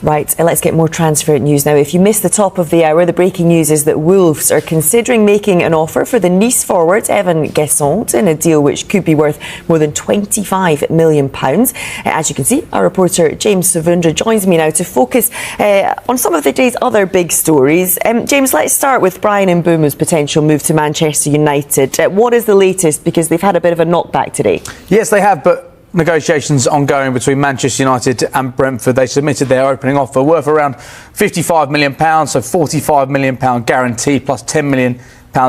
Right, let's get more transfer news now. If you missed the top of the hour, the breaking news is that Wolves are considering making an offer for the Nice forward Evan Gerson in a deal which could be worth more than £25 million. As you can see, our reporter James Savundra joins me now to focus on some of the day's other big stories. James, let's start with Bryan Mbeumo's potential move to Manchester United. What is the latest? Because they've had a bit of a knockback today. Yes, they have, but negotiations ongoing between Manchester United and Brentford. They submitted their opening offer worth around £55 million, so £45 million guarantee plus £10 million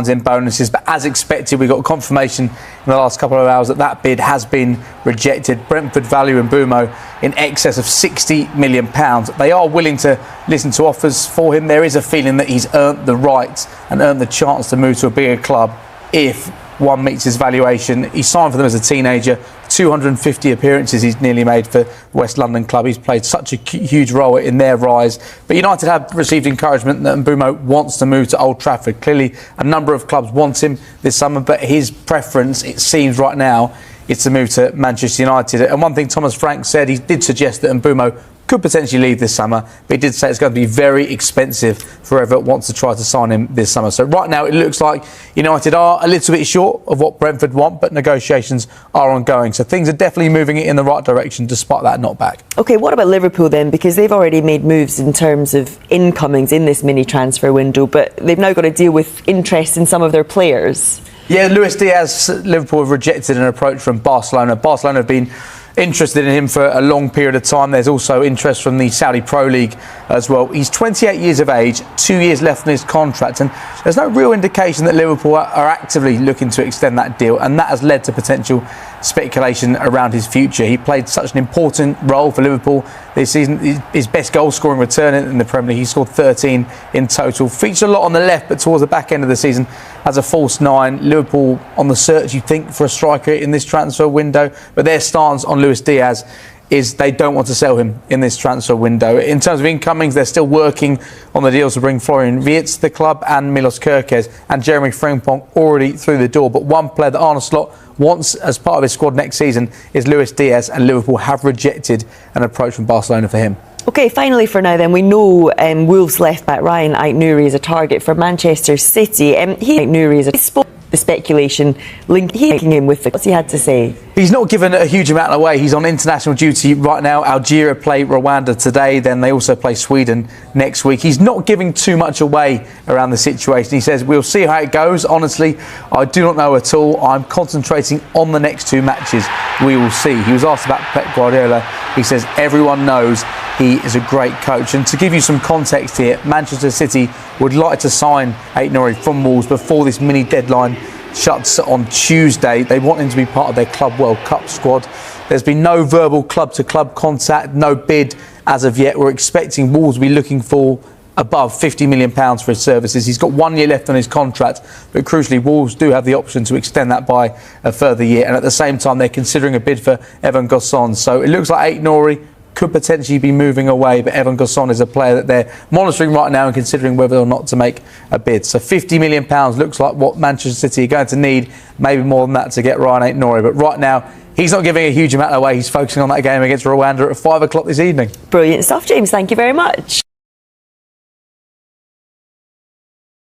in bonuses. But as expected, we got confirmation in the last couple of hours that that bid has been rejected. Brentford value Mbeumo in excess of £60 million. They are willing to listen to offers for him. There is a feeling that he's earned the right and earned the chance to move to a bigger club if one meets his valuation. He signed for them as a teenager. 250 appearances he's nearly made for West London club. He's played such a huge role in their rise. But United have received encouragement that Mbeumo wants to move to Old Trafford. Clearly, a number of clubs want him this summer, but his preference, it seems right now, is to move to Manchester United. And one thing Thomas Frank said, he did suggest that Mbeumo could potentially leave this summer, but he did say it's going to be very expensive for whoever wants to try to sign him this summer. So right now it looks like United are a little bit short of what Brentford want, but negotiations are ongoing. So things are definitely moving in the right direction despite that knockback. OK, what about Liverpool then? Because they've already made moves in terms of incomings in this mini transfer window, but they've now got to deal with interest in some of their players. Yeah, Luis Diaz, Liverpool have rejected an approach from Barcelona. Barcelona have been interested in him for a long period of time. There's also interest from the Saudi Pro League as well. He's 28 years of age, 2 years left on his contract, and there's no real indication that Liverpool are actively looking to extend that deal, and that has led to potential speculation around his future. He played such an important role for Liverpool this season. His best goal scoring return in the Premier League. He scored 13 in total. Featured a lot on the left, but towards the back end of the season as a false nine. Liverpool on the search, you think, for a striker in this transfer window, but their stance on Luis Diaz is they don't want to sell him in this transfer window. In terms of incomings, they're still working on the deals to bring Florian Wirtz to the club and Milos Kerkez and Jeremy Frimpong already through the door. But one player that Arne Slot wants as part of his squad next season is Luis Diaz, and Liverpool have rejected an approach from Barcelona for him. OK, finally for now then, we know Wolves left-back Ryan Aït-Nouri is a target for Manchester City. Aït-Nouri is the speculation linking him with what's he had to say? He's not given a huge amount away. He's on international duty right now. Algeria play Rwanda today, then they also play Sweden next week. He's not giving too much away around the situation. He says, we'll see how it goes. Honestly, I do not know at all. I'm concentrating on the next two matches. We will see. He was asked about Pep Guardiola. He says everyone knows he is a great coach. And to give you some context here, Manchester City would like to sign Aït-Nouri from Wolves before this mini deadline shuts on Tuesday. They want him to be part of their Club World Cup squad. There's been no verbal club-to-club contact, no bid as of yet. We're expecting Wolves to be looking for above £50 million for his services. He's got 1 year left on his contract, but crucially Wolves do have the option to extend that by a further year, and at the same time they're considering a bid for Evan Gerson. So it looks like Aït-Nouri could potentially be moving away, but Evan Gerson is a player that they're monitoring right now and considering whether or not to make a bid. So £50 million looks like what Manchester City are going to need, maybe more than that, to get Ryan Aït-Nouri. But right now, he's not giving a huge amount away. He's focusing on that game against Rwanda at 5 o'clock this evening. Brilliant stuff, James. Thank you very much.